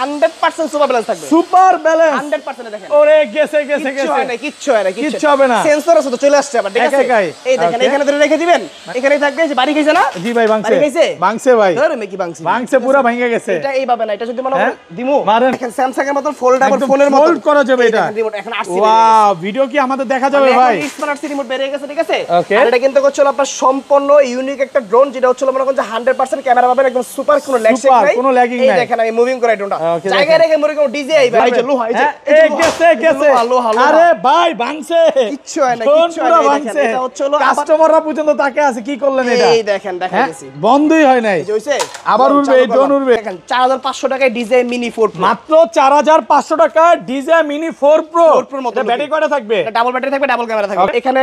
100% super balance থাকবে। Super balance 100% দেখেন। ওরে গেছে গেছে গেছে। কিচ্ছু হয় না। কিচ্ছু হবে না। সেন্সর আছে তো চলে আসছে আবার, ঠিক আছে? এই দেখেন এখানে ধরে রেখে দিবেন, এখানেই থাকবে। যে বাড়ি খাইছে না? জি ভাই ভাঙছে। বাড়ি খাইছে? ভাঙছে ভাই। ধরে মে কি ভাঙছে? ভাঙছে পুরো ভেঙে গেছে। এটা এইভাবে না, এটা যদি মনে করেন দিমু মারেন। দেখেন স্যামসাং এর মত ফোল্ডেবল ফোনের মত ফোল্ড করা যাবে এটা। রিমোট এখন আসছে। ওয়াও, ভিডিও কি আমাদের দেখা যাবে ভাই? স্মার্ট রিমোট বেরিয়ে গেছে, ঠিক আছে? ওকে। আর এটা কিন্তু হচ্ছে আপনার সম্পূর্ণ ইউনিক একটা ড্রোন, যেটা হচ্ছে মনে করেন যে 100% ক্যামেরা পাবেন, একদম সুপার, কোনো ল্যাগ শেক নাই, কোনো ল্যাগিং নাই। এই দেখেন আমি মুভিং করাই ড্রোনটা জায়গায় রেখে মরে কোনো ডিজে আইবে। এই যে লো হয় যে এই গেছে গেছে। আরে ভাই ভাঙছে। কিচ্ছু হয় না, কিচ্ছু হয় না। ভাঙছে। এটা হচ্ছে হলো কাস্টমাররা পর্যন্ত তাকে আছে, কি করলেন এটা? এই দেখেন দেখাইছি, বন্ধই হয় নাই। এই যে হইছে আবার উড়বে, এই ড্রোন উড়বে। দেখেন 4500 টাকায় ডিজে মিনি 4 প্রো, মাত্র 4500 টাকা ডিজে মিনি 4 প্রো। এটা ব্যাটারি কয়টা থাকবে? এটা ডাবল ব্যাটারি থাকবে, ডাবল ক্যামেরা থাকবে। এখানে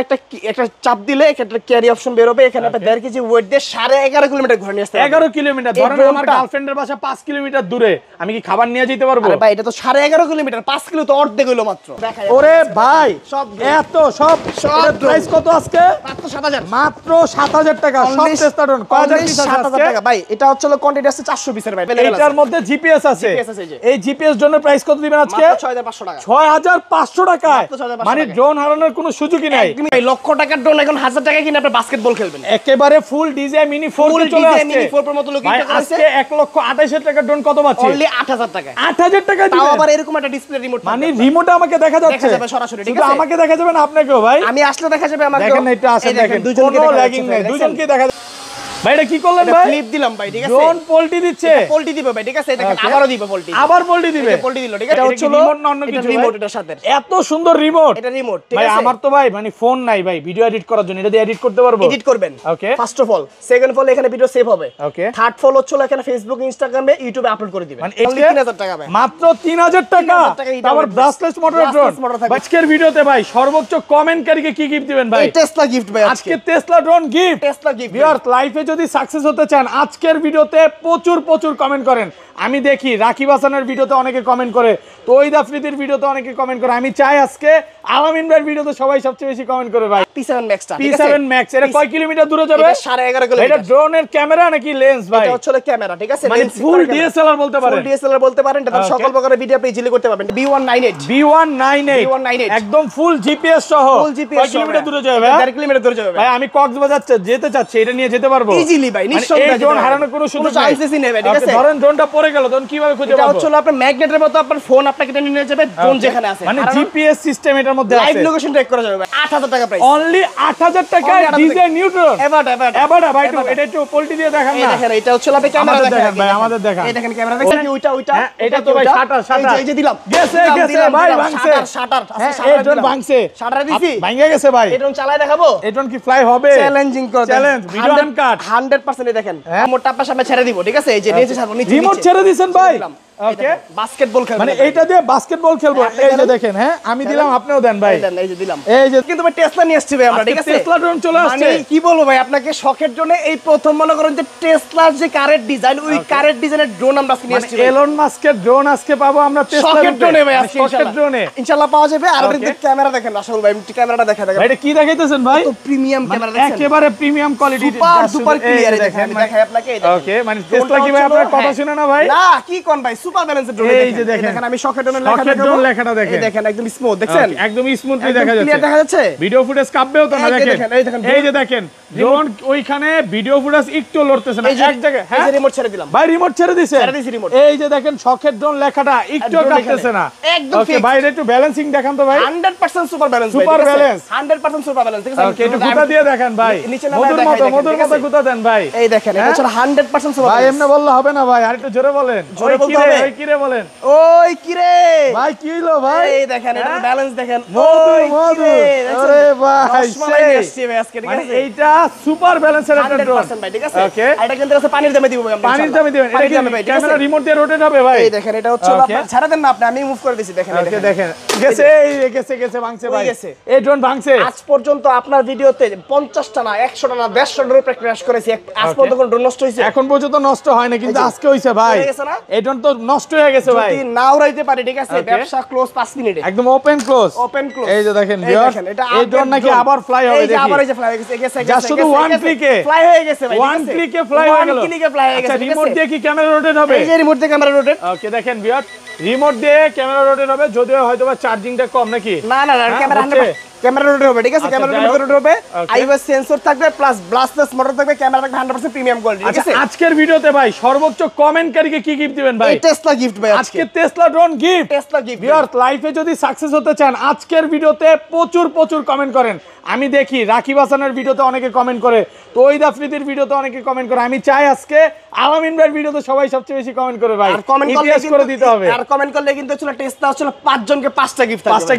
একটা চাপ দিলে একটা ক্যারি অপশন বের হবে। এখানে আপনি 1.5 কেজি ওয়েট দিয়ে 11.5 কিলোমিটার ঘুরে নিয়ে আসতে পারবেন। 11 কিলোমিটার। ধরেন আমার গার্লফ্রেন্ডের বাসা 5 কিলোমিটার দূরে, আমি কি খাবার নিয়ে যেতে পারবো? আরে ভাই এটা তো 11.5 কিলোমিটার, 5 কিলো তো অর্ধেক হইলো মাত্র। ওরে ভাই সব এত সব প্রাইস কত আজকে? মাত্র 7000, মাত্র 7000 টাকা। সব টেস্টা ড্রোন কয়টা পিস আছে 7000 আজকে? টাকা ভাই। এটা হচ্ছে কোয়ান্টিটি আছে 400 পিসের ভাই। এটার মধ্যে জিপিএস আছে। GPS আছে এই যে। এই জিপিএস ড্রোনের প্রাইস কত দিবেন আজকে? মাত্র 6500 টাকা। 6500 টাকায়। মাত্র 6500 মানে টাকায়। ড্রোন হারানোর কোনো সুযোগই নাই। একদমই ভাই, লক্ষ টাকার ড্রোন এখন 1000 টাকায় কিনে আপনি বাস্কেটবল খেলবেন। একেবারে ফুল ডিজে মিনি 4 কে চলে আসছে। মিনি 4 প্রো মত লোক ভাই কিনতে করেছে আজকে 1,28,000 টাকার ড্রোন কত পাচ্ছি? অনলি 8000 টাকায়। 8000 টাকা তাও দিবেন? আবার এরকম একটা ডিসপ্লে রিমোট মানে রিমোট আমাকে দেখা যাচ্ছে, দেখা যাবে সরাসরি, ঠিক শুধু আছে? আমাকে দেখা যাবে না, আপনাকেও ভাই? আমি আসলে দেখা যাবে আমাকে। দেখেন এটা আসেন, দেখেন দুজনকে কোনো দেখা ল্যাগিং যাচ্ছে নাই, ভাই, দুজনকে দেখা ভাই। এটা কি করলেন ভাই? ফ্লিপ দিলাম ভাই, ঠিক আছে? ড্রোন পোল্টি দিচ্ছে। পোল্টি দিবে ভাই, ঠিক আছে? দেখেন আবারও দিবে পোল্টি। আবার পোল্টি দিবে। পোল্টি দিল, ঠিক আছে? এটা হচ্ছে রিমোট না অন্য কিছু? রিমোট এটার সাথে। এত সুন্দর রিমোট। এটা রিমোট, ঠিক ভাই আছে? আমার তো ভাই মানে ফোন নাই ভাই ভিডিও এডিট করার জন্য, এটা দিয়ে এডিট করতে পারবো? এডিট করবেন। Okay. First of all, second of all এখানে ভিডিও সেভ হবে। ওকে। থার্ড ফল হচ্ছে এখানে ফেসবুক, ইনস্টাগ্রামে, ইউটিউবে আপলোড করে দিবেন। মানে অনলি 3000 টাকা ভাই। মাত্র 3000 টাকা। 3000 টাকা এটা আবার ব্রাসলেস মোটর ড্রোন। আজকের ভিডিওতে ভাই সর্বোচ্চ কমেন্টকারীকে কি গিফট দিবেন ভাই? এই টেসলা গিফট ভাই আজকে Tesla drone gift. Tesla gift. Viewers লাইফে যদি সাকসেস হতে চান আজকের ভিডিওতে প্রচুর প্রচুর কমেন্ট করেন। আমি দেখি রাকিব হাসানের ভিডিওতে অনেকে কমেন্ট করে, তৌহিদ আফ্রিদির ভিডিওতে অনেকে কমেন্ট করে। আমি চাই আজকে আলামিন ভাইয়ের ভিডিওতে সবাই সবচেয়ে বেশি কমেন্ট করে ভাই। P7 Max টা, ঠিক আছে? P7 Max এটা কয় কিলোমিটার দূরে যাবে? এটা 11.5 কিলোমিটার। এটা ড্রোনের ক্যামেরা নাকি লেন্স ভাই? এটা হচ্ছে ক্যামেরা, ঠিক আছে? মানে ফুল ডিএসএলআর বলতে পারেন। ফুল ডিএসএলআর বলতে পারেন। এটা সকল প্রকারের ভিডিও আপনি ইজিলি করতে পারবেন। B198 B198 একদম ফুল জিপিএস সহ। ফুল জিপিএস কয় কিলোমিটার দূরে যাবে ভাই? 1.5 কিলোমিটার দূরে যাবে ভাই আমি কক্সবাজার যেতে চাচ্ছি, এটা নিয়ে যেতে পারবো ইজিলি ভাই, নিঃসন্দেহে। এই ড্রোন হারানোর কোনো সুযোগ নাই, চান্সেসই নেই ভাই, ঠিক আছে? ধরেন ড্রোনটা পড়ে গেল তখন কিভাবে খুঁজে এটা পাবো? হচ্ছে আপনার ম্যাগনেটের মতো আপনার ফোন আপনাকে টেনে নিয়ে যাবে ড্রোন যেখানে আছে। মানে জিপিএস সিস্টেম এটার মধ্যে আছে, লাইভ লোকেশন ট্র্যাক করা যাবে ভাই। 8000 টাকা প্রাইস। অনলি 8000 টাকা ডিজে নিউট্রন। এবারে ভাই এটা একটু পোল্টি দিয়ে দেখান এই না। দেখেন এটা হচ্ছে আপনি ক্যামেরা দেখেন ভাই, আমাদের দেখান। এই দেখেন ক্যামেরা দেখেন কি ওইটা এটা তো ভাই শাটার এই যে দিলাম। গেছে ভাই ভাঙছে। শাটার এই ড্রোন ভাঙছে, শাটার দিছি, ভাঙে গেছে ভাই। এই ড্রোন চালায় দেখাবো। এই ড্রোন কি ফ্লাই হবে? চ্যালেঞ্জিং করে চ্যালেঞ্জ ভিডিও আনকাট 100% দেখেন। মোটা আপনার সামনে ছেড়ে দিব, ঠিক আছে? এই যে নিচে ছাড়বো, নিচে রিমোট ছেড়ে দিবেন ভাই। ওকে, বাস্কেটবল খেলবো, মানে এইটা দিয়ে বাস্কেটবল খেলবো। এই যে দেখেন, হ্যাঁ আমি দিলাম, আপনিও দেন ভাই। এই যে দিলাম। এই যে কিন্তু ভাই টেসলা নিয়ে আসছি ভাই আমরা, ঠিক আছে? টেসলা ড্রোন চলে আসছে। মানে কি বলবো ভাই আপনাকে, শখের জন্য এই প্রথম মনে করেন যে টেসলার যে কারের ডিজাইন, ওই কারের ডিজাইনের ড্রোন আমরা নিয়ে আসছি। এলন মাস্কের ড্রোন আজকে পাবো আমরা টেসলা ড্রোনে ভাই, আজকে ড্রোনে ইনশাআল্লাহ পাওয়া যাবে। আর কিন্তু ক্যামেরা দেখেন রাসূল ভাই, ক্যামেরাটা দেখা দেখেন ভাই। এটা কি দেখাইতেছেন ভাই? তো প্রিমিয়াম ক্যামেরা দেখেন, একেবারে premium quality, super super clear. দেখেন দেখাই আপনাকে। ওকে, মানে টেসলা কি ভাই আপনার কথা শুনে না ভাই? না কি কোন ভাই, সুপার ব্যালেন্সের ড্রোন। এই যে দেখেন আমি শখের ড্রোনের লেখাটা দেখেন। এই দেখেন একদম স্মুথ, দেখছেন? একদম স্মুথলি দেখা যাচ্ছে, ক্লিয়ার দেখা যাচ্ছে। ভিডিও ফুটেজ কাঁপবেও তো না। দেখেন এই যে দেখেন ড্রোন ওইখানে ভিডিও ফুটেজ একটু লড়তেছে না, এক জায়গায়। হ্যাঁ রিমোট ছেড়ে দিলাম ভাই, রিমোট ছেড়ে দিয়েছে। রিমোট। এই যে দেখেন শখের ড্রোন লেখাটা একটু কাঁপতেছে না, একদম ওকে ভাই। একটু ব্যালেন্সিং দেখান তো ভাই। 100% super balance, super balance, 100% super balance, ঠিক আছে? ওকে, একটু গুতা দিয়ে দেখেন ভাই। নিচে না মধুর মতো গুতা দেন ভাই। এই দেখেন এটা হচ্ছে 100% সুপার ভাই। ব্যালেন্স এমনি বললে হবে না ভাই, আরেকটু জোরে বলেন। জোরে বলতে হবে। ওই কিরে বলেন। ওই কিরে ভাই কি হলো ভাই? এই দেখেন এটা ব্যালেন্স দেখেন। মধু আরে ভাই সেই আসছে ভাই আজকে, ঠিক মানে আছে? এইটা সুপার ব্যালেন্সের একটা ড্রোন 100% ভাই, ঠিক আছে? ওকে, এটা কিন্তু আছে পানির দামে দিব ভাই আমরা। পানির দামে দিবেন। এটা কি ক্যামেরা রিমোট দিয়ে রোটেট হবে ভাই? এই দেখেন এটা হচ্ছে আপনার ছাড়া দেন না আপনি, আমি মুভ করে দিছি। দেখেন ওকে, দেখেন গেছে, এই গেছে ভাঙছে ভাই। এই ড্রোন ভাঙছে। আজ পর্যন্ত আপনার ভিডিওতে 50টা না 100টা না 150টা ড্রোন ক্র্যাশ করেছি। আজ পর্যন্ত কোন ড্রোন নষ্ট হইছে? এখন পর্যন্ত নষ্ট হয় না, কিন্তু আজকে হইছে ভাই। হয়ে গেছে না? এই ড্রোন তো নষ্ট হয়ে গেছে ভাই, যদি না উড়াইতে পারি ঠিক আছে, ব্যবসা ক্লোজ 5 মিনিটে, একদম ওপেন ক্লোজ। এই যে দেখেন ভিউয়ার্স, এই ড্রোন নাকি আবার ফ্লাই হবে, দেখি আবার এই যে ফ্লাই হয়ে গেছে, জাস্ট শুধু ওয়ান ক্লিকে ফ্লাই হয়ে গেছে ভাই, ওয়ান ক্লিকে ফ্লাই হয়ে গেল। আচ্ছা, রিমোট দিয়ে কি ক্যামেরা রোটেট হবে? এই যে রিমোট দিয়ে ক্যামেরা রোটেট। ওকে, দেখেন ভিউয়ার্স, রিমোট দিয়ে ক্যামেরা রোটেট হবে, যদিও হয়তো বা চার্জিংটা কম নাকি। না ক্যামেরা 100 ক্যামেরা রোটেট হবে, ঠিক আছে, ক্যামেরা রোটেট হবে, আইওএস সেন্সর থাকবে প্লাস ব্লাস্টলেস মোটর থাকবে, ক্যামেরা থাকবে 100% প্রিমিয়াম কোয়ালিটি, ঠিক আছে। আজকের ভিডিওতে ভাই সর্বোচ্চ কমেন্টকারীকে কি গিফট দিবেন ভাই? টেসলা গিফট ভাই, আজকে Tesla drone gift. Tesla gift viewers, লাইফে যদি সাকসেস হতে চান আজকের ভিডিওতে প্রচুর কমেন্ট করেন। আমি দেখি রাকিব হাসানের ভিডিওতে অনেকে কমেন্ট করে, তৌহিদ আফ্রিদির ভিডিওতে অনেকে কমেন্ট করে। আমি চাই আজকে আলামিন ভাইয়ের ভিডিওতে সবাই সবচেয়ে বেশি কমেন্ট করে ভাই, আর কমেন্ট করে দিতে হবে। আর কমেন্ট করলে কিন্তু হচ্ছে টেসলা হচ্ছে 5 জনকে 5টা গিফট থাকবে, 5টা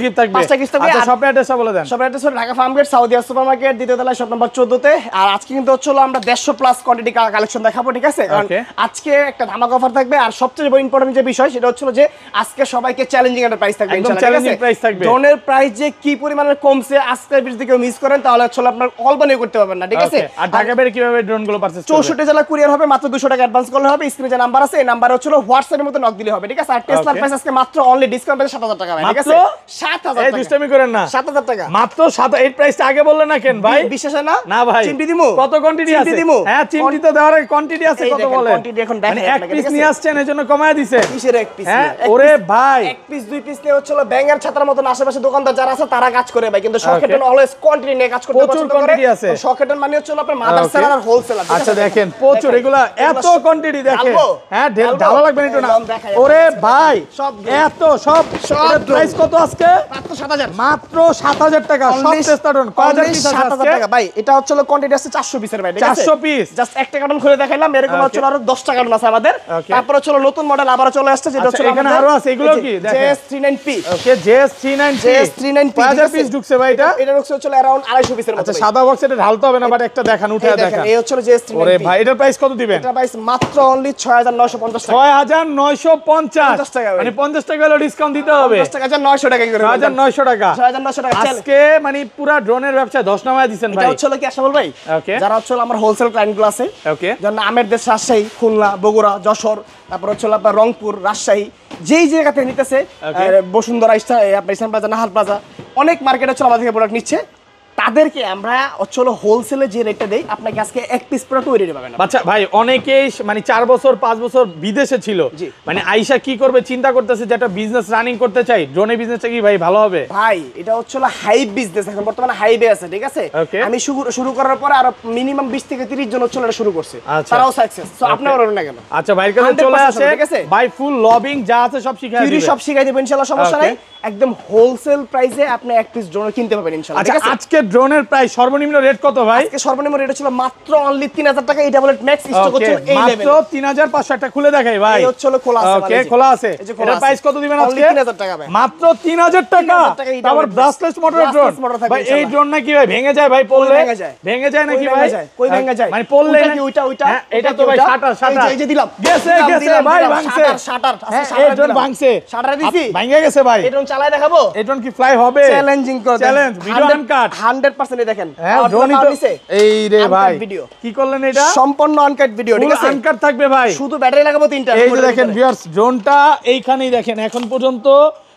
গিফট থাকবে। আচ্ছা, শপের অ্যাড্রেসটা বলে দেন। শপের অ্যাড্রেস হলো ঢাকা ফার্মগেট সাউদিয়া সুপারমার্কেট, দ্বিতীয় তলায় শপ নাম্বার 14 তে। আর আজকে কিন্তু হচ্ছে আমরা 150 প্লাস কোয়ান্টিটি কালেকশন দেখাবো, ঠিক আছে, কারণ আজকে একটা ধামাকা অফার থাকবে। আর সবচেয়ে বড় ইম্পর্টেন্ট যে বিষয় সেটা হচ্ছে যে আজকে সবাইকে চ্যালেঞ্জিং একটা প্রাইস থাকবে, একদম ইনশাআল্লাহ, চ্যালেঞ্জিং প্রাইস থাকবে। ড্রোনের প্রাইস যে কি পরিমাণে কমছে আজকের ভিডিও থেকে মিস করেন তাহলে হচ্ছে আপনার কল্পনাই করতে পারবেন না, ঠিক আছে। আর ঢাকা বাইরে কিভাবে ড্রোনগুলো পারচেজ করবেন? 64 জেলা কুরিয়ার হবে, মাত্র 200 টাকা অ্যাডভান্স করলে হবে। স্ক্রিনে যে নাম্বার আছে এই নাম্বারে হচ্ছে হোয়াটসঅ্যাপের মধ্যে নক দিলে হবে, ঠিক আছে। আর টেসলার প্রাইস আজকে মাত্র অনলি ডিসকাউন্ট প্রাইস 7000 টাকা ভাই, ঠিক আছে, 7000 এই টাকা। দুষ্টামি করেন না, 7000 টাকা মাত্র। এই প্রাইসটা আগে বললেন না কেন ভাই? বিশ্বাস হয় না? না ভাই, চিমটি দিমু, কত কোয়ান্টিটি আছে? হ্যাঁ, চিমটি তো দেওয়ার কোয়ান্টিটি আছে, কত বলেন? কোয়ান্টিটি এখন দেখাই এক আপনাকে, পিস ঠিক আছে? নিয়ে আসছেন এজন্য কমায় দিছে। কিসের এক পিস? হ্যাঁ, ওরে ভাই, এক পিস দুই পিস নিয়ে হচ্ছে ব্যাঙের ছাতার মতন আশেপাশে দোকানদার যারা আছে তারা কাজ করে ভাই, কিন্তু শকেটন অলওয়েজ কোয়ান্টিটি নিয়ে কাজ করতে প্রচুর পছন্দ করে। quantity আছে। শকেটন মানে হচ্ছে আপনার মাদার সেলার আর হোলসেলার। আচ্ছা দেখেন, প্রচুর এগুলা এত কোয়ান্টিটি দেখেন। হ্যাঁ, ভালো লাগবে না একটু না? দেখাই ওরে ভাই, সব এত সব প্রাইস কত আজকে? মাত্র 7000, মাত্র 7000 টাকা। সব টেস্টা ড্রোন কয় হাজার পিস আছে 7000 টাকা ভাই। এটা হচ্ছে কোয়ান্টিটি আছে 400 পিসের ভাই, ঠিক আছে, 400 পিস। জাস্ট একটা কার্টন খুলে দেখাইলাম, এরকম হচ্ছে আরো 10টা কার্টন আছে আমাদের। তারপর হচ্ছে নতুন মডেল আবার চলে আসছে, যেটা হচ্ছে এখানে আরো আছে, এগুলো কি দেখেন? JS39P। ওকে, JS39P কয় হাজার পিস ঢুকছে ভাই? এটা হচ্ছে अराउंड 250 পিসের মতো। আচ্ছা, সাদা বক্স এটা ঢালতে হবে না, বাট একটা দেখান, উঠে দেখান। এই হচ্ছে JS39P। ওরে ভাই, এটার প্রাইস কত দিবেন? এটা প্রাইস মাত্র অনলি 6950 টাকা। 6950 টাকা ভাই। মানে 50 টাকা হলো ডিসকাউন্ট দিতে হবে। 50 টাকা 900 টাকা করে 6900 টাকা। 6900 টাকা আজকে মানে পুরা ড্রোনের ব্যবসা 10 নামায় দিবেন ভাই। এটা হচ্ছে কি আশা বল ভাই, ওকে, যারা হচ্ছে আমার হোলসেল ক্লায়েন্টগুলো আছে, ওকে, যেমন আমের দেশ রাজশাহী, খুলনা, বগুড়া, যশোর, তারপর হচ্ছে আপনার রংপুর, রাজশাহী, যেই জায়গা থেকে নিতেছে, বসুন্ধরা, আপনার ইসলাম প্লাজা, নাহার প্লাজা, অনেক মার্কেটে হচ্ছে আমাদের থেকে প্রোডাক্ট নিচ্ছে, তাদেরকে আমরা হচ্ছে হোলসেলে যে রেটটা দেই আপনাকে আজকে এক পিস প্রোডাক্ট ওই রেটে পাবেন। আচ্ছা ভাই, অনেকেই মানে 4 বছর 5 বছর বিদেশে ছিল, মানে আইসা কি করবে চিন্তা করতেছে, যে একটা বিজনেস রানিং করতে চাই, ড্রোনের বিজনেসটা কি ভাই ভালো হবে? ভাই এটা হচ্ছে হাই বিজনেস, এখন বর্তমানে হাইবে আছে, ঠিক আছে। আমি শুরু করার পরে আর মিনিমাম 20 থেকে 30 জন হচ্ছে এটা শুরু করছে, তারাও সাকসেস। সো আপনারা বলেন না কেন? আচ্ছা, ভাইয়ের কাছে চলে আসে, ঠিক আছে ভাই, ফুল লবিং যা আছে সব শিখাই দিবেন, সব শিখাই দেব ইনশাআল্লাহ, সমস্যা নাই। একদম হোলসেল প্রাইসে আপনি এক পিস ড্রোন কিনতে পাবেন ইনশাআল্লাহ, ঠিক আছে। আজকে ড্রোনের প্রাইস সর্বনিম্ন রেট কত ভাই? আজকে সর্বনিম্ন রেট ছিল মাত্র অনলি 3000 টাকা। এই ডাবল ম্যাক্স স্টক হচ্ছে এই লেভেলে মাত্র 3500 একটা খুলে দেখাই ভাই। এই হচ্ছে খোলা আছে, ওকে, খোলা আছে। এর প্রাইস কত দিবেন আজকে? 3000 টাকা ভাই, মাত্র 3000 টাকা। তারপর ব্রাসলেস মোটর ড্রোন ভাই, এই ড্রোন নাকি ভাই ভেঙে যায় ভাই পড়লে? ভেঙে যায় নাকি ভাই? কই ভেঙে যায়? মানে পড়লে নাকি ওইটা এটা তো ভাই শাটার এই যে দিলাম, গেছে ভাই, ভাঙছে শাটার এই ড্রোন ভাঙছে, শাটার দিছি, ভেঙে গেছে ভাই। এই ড্রোন চালায় দেখাবো, এই ড্রোন কি ফ্লাই হবে? চ্যালেঞ্জিং করে চ্যালেঞ্জ, ভিডিও আনকাট 100% দেখেন। হ্যাঁ, ড্রোন নিছে এই রে ভাই, ভিডিও কি করলেন এটা? সম্পূর্ণ আনকাট ভিডিও, ঠিক আছে, আনকাট থাকবে ভাই, শুধু ব্যাটারি লাগাবো 3টা। এই যে দেখেন ভিউয়ার্স, ড্রোনটা এইখানেই দেখেন, এখন পর্যন্ত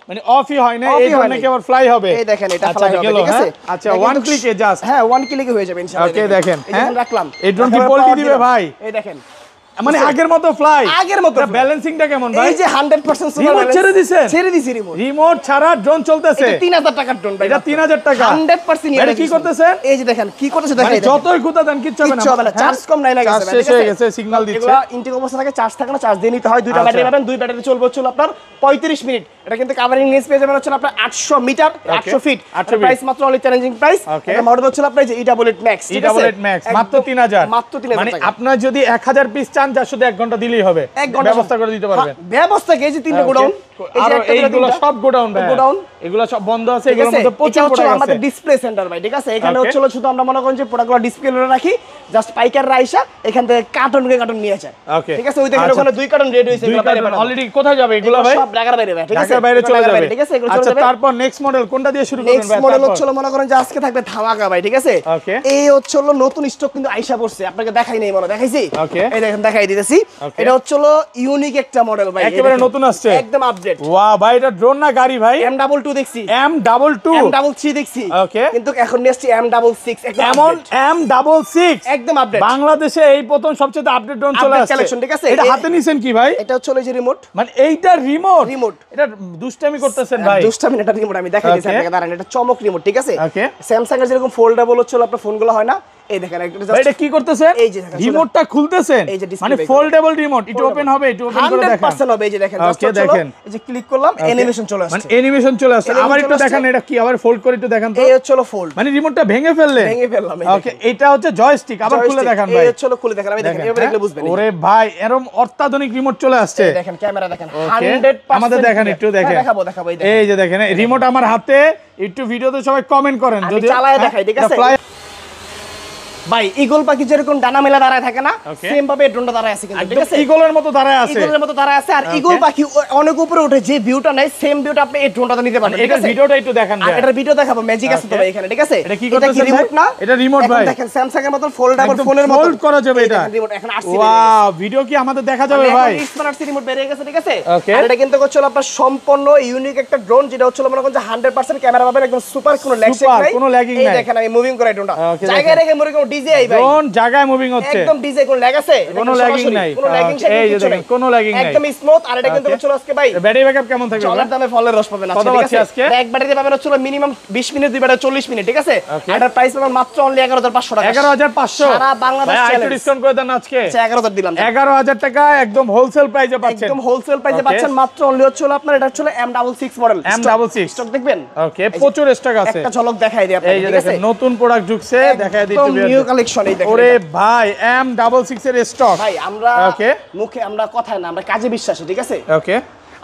মানে অফই হয় না, এই ড্রোন নাকি আবার ফ্লাই হবে। এই দেখেন এটা ফ্লাই হবে, ঠিক আছে। আচ্ছা, ওয়ান ক্লিকে জাস্ট, হ্যাঁ, ওয়ান ক্লিকে হয়ে যাবে ইনশাআল্লাহ। ওকে, দেখেন হ্যাঁ রাখলাম, এই ড্রোন কি পোল্টি দিবে ভাই? এই দেখেন, মানে আগের মতো ফ্লাই, আগের মতো ব্যালেন্সিংটা কেমন ভাই? এই যে 100% রিমোট ছেড়ে দিছেন? ছেড়ে দিছি রিমোট ছাড়া ড্রোন চলতেছে। এটা 3000 টাকার ড্রোন ভাই, এটা 3000 টাকা 100% এটা কি করতেছেন? এই যে দেখেন কি করতেছে, দেখেন যতই গুতা দেন কিচ্ছু হবে না, চার্জ কম নাই লাগে, চার্জ শেষ হয়ে গেছে, সিগন্যাল দিচ্ছে। এগুলা ইনটেক অবস্থা থাকে, চার্জ থাকে না, চার্জ দিয়ে নিতে হয়। দুইটা ব্যাটারি পাবেন, দুই ব্যাটারি চলবে হচ্ছে আপনার 35 মিনিট। এটা কিন্তু কাভারিং রেঞ্জ পেয়ে যাবেন হচ্ছে আপনার 800 মিটার, 800 ফিট। প্রাইস মাত্র অনলি চ্যালেঞ্জিং প্রাইস। এটা মডেল হচ্ছে আপনার যে E88 Max, ঠিক আছে, E88 Max মাত্র 3000, মাত্র 3000 মানে টাকা। আপনার যদি 1000 পিস চান, যার শুধু 1 ঘন্টা দিলেই হবে, ব্যবস্থা করে দিতে পারবেন। ব্যবস্থা কি? এই যে 3টা গোডাউন, আর এইগুলো সব গোডাউন ভাই, এগুলো সব বন্ধ আছে, এগুলোর মধ্যে প্রচুর প্রোডাক্ট আছে। আমাদের ডিসপ্লে সেন্টার ভাই, ঠিক আছে, এখানে হচ্ছে শুধু আমরা মনে করেন যে প্রোডাক্টগুলো ডিসপ্লে করে রাখি, জাস্ট পাইকাররা আইসা এখান থেকে কার্টন নিয়ে যায়, ঠিক আছে। ওই দেখেন ওখানে 2 কার্টন রেডি হইছে, অলরেডি কোথায় যাবে এগুলো ভাই? সব ঢাকার বাইরে ভাই, ঠিক আছে। ঢাকার বাইরে চলে যাবে, ঠিক আছে? এগুলো আচ্ছা তারপর নেক্সট মডেল কোনটা দিয়ে শুরু করবেন নেক্সট ভাই? মডেল হচ্ছে মনে করেন যে আজকে থাকবে ধামাকা ভাই, ঠিক আছে? ওকে এই হচ্ছে হলো নতুন স্টক কিন্তু আইসা পড়ছে, আপনাকে দেখাই নাই মনে দেখাইছি, ওকে এই দেখেন দেখাই দিতেছি। এটা হচ্ছে হলো ইউনিক একটা মডেল ভাই, একেবারে নতুন আসছে, একদম আপডেট। ওয়াও ভাই এটা ড্রোন না গাড়ি ভাই? M22 দেখছি, M22 M33 দেখছি, ওকে কিন্তু এখন নিয়ে আসছি M66 এমন M66 একদম আপডেট। বাংলাদেশে এই প্রথম সবচেয়ে আপডেট ড্রোন চলে Update আসছে collection, ঠিক আছে? এটা হাতে নিছেন কি ভাই? এটা হচ্ছে হলো যে রিমোট, মানে এইটা রিমোট? রিমোট এটা দুষ্টামি করতেছেন ভাই? দুষ্টামি না, এটা রিমোট আমি দেখাই দিচ্ছি Okay. আপনাকে, দাঁড়ান, এটা চমক রিমোট, ঠিক আছে? ওকে স্যামসাং এর যেরকম ফোল্ডেবল হচ্ছে আপনার ফোনগুলো হয় না, এই দেখেন একটা ভাই এটা কি করতেছেন? এই যে দেখেন, রিমোটটা খুলতেছেন, এই যে display মানে দেখুন। ফোল্ডেবল রিমোট, এটা ওপেন হবে, এটা ওপেন করে দেখেন 100% হবে, এই যে দেখেন Okay, just হচ্ছে হলো, দেখেন। এই যে ক্লিক করলাম অ্যানিমেশন চলে মানে আসছে, অ্যানিমেশন চলে আসছে। Animation আবার একটু চলে দেখান আসছে। এটা কি, আবার ফোল্ড করে একটু দেখান তো। এই হচ্ছে হলো ফোল্ড, মানে রিমোটটা ভেঙে ফেললেন? ভেঙে ফেললাম, এই ওকে দেখেন। এটা হচ্ছে জয়স্টিক, আবার খুলে দেখান এই ভাই। হচ্ছে হলো খুলে দেখেন, আমি দেখেন এভাবে দেখলে বুঝবেন, এই ওরে ভাই এরকম অত্যাধুনিক রিমোট চলে আসছে। দেখেন ক্যামেরা দেখেন Okay, 100% আমাদের দেখেন একটু দেখেন। দেখাবো এই দেখেন, এই যে দেখেন রিমোট আমার হাতে, একটু ভিডিওতে সবাই কমেন্ট করেন আমি যদি চালায় দেখাই, ঠিক আছে? ভাই ইগল পাখি যেরকম ডানা মেলা দাঁড়ায় থাকে না, Okay. সেম ভাবে ড্রোনটা দাঁড়ায় আছে কিন্তু, ঠিক একদম আছে? ইগলের মতো দাঁড়ায় আছে। ইগলের মতো দাঁড়ায় আছে, আর Okay. ইগল পাখি অনেক উপরে ওঠে, যে ভিউটা নাই সেম ভিউটা আপনি এই ড্রোনটাতে নিতে পারবেন, ঠিক এটা আছে? ভিডিওটা একটু দেখান আর ভাই। এটার ভিডিও দেখাবো, ম্যাজিক আছে তো Okay. ভাই এখানে, ঠিক আছে? এটা কি করতেছেন রিমোট ভাই? না, এটা remote এখন ভাই। দেখেন স্যামসাং এর মতো ফোল্ডেবল একদম ফোনের মতো fold করা যাবে এই এটা। দেখেন রিমোট এখন আসছে, ওয়াও ভিডিও কি আমাদের দেখা যাবে ভাই? স্মার্ট রিমোট বেরিয়ে গেছে, ঠিক আছে? Okay. আর এটা কিন্তু হচ্ছে আপনার সম্পূর্ণ ইউনিক একটা ড্রোন, যেটা হচ্ছে মনে করেন যে 100% ক্যামেরা পাবেন, একদম সুপার, কোনো ল্যাগ শেক Super, নাই, কোনো lagging এই নাই। দেখেন আমি মুভিং করে ড্রোনটা Okay, জায়গায় রেখে মুভিং করে ডিজিআই ভাই, ড্রোন জায়গায় মুভিং হচ্ছে, একদম ডিজে, কোনো ল্যাগ আছে? কোনো দেখেন ল্যাগিং সরাসরি, নাই। কোনো ল্যাগিং শেক এই যে কিছু দেখেন নাই, কোনো ল্যাগিং নাই, একদম স্মুথ। আর এটা কিন্তু Okay. হচ্ছে আজকে ভাই ব্যাটারি ব্যাকআপ কেমন থাকবে চলার ভাই? দামে ফলের রস পাবেন কত ঠিক পাচ্ছি আছে? আজকে? এক ব্যাটারিতে পাবেন হচ্ছে মিনিমাম 20 মিনিট, দুই ব্যাটারি 40 মিনিট, ঠিক আছে? Okay. আর এটার প্রাইস পাবেন মাত্র অনলি 11500 টাকা, 11500 সারা বাংলাদেশ ভাই একটু চ্যালেঞ্জ। ডিসকাউন্ট করে দেন আজকে। আচ্ছা 11000 দিলাম, 11000 টাকা একদম হোলসেল প্রাইসে পাচ্ছেন, একদম হোলসেল প্রাইসে Okay. পাচ্ছেন মাত্র অনলি হচ্ছে আপনার, এটা হচ্ছে M66 মডেল, M66 স্টক দেখবেন। ওকে প্রচুর স্টক আছে। একটা ঝলক দেখাই দিই আপনাকে, এই যে ঠিক আছে? দেখেন নতুন প্রোডাক্ট ঢুকছে, দেখায় দিই একটু নিউ কালেকশন, এই দেখেন ওরে এটা। ভাই M66 এর স্টক ভাই আমরা Okay. মুখে আমরা কথায় না, আমরা কাজে বিশ্বাসী, ঠিক আছে? ওকে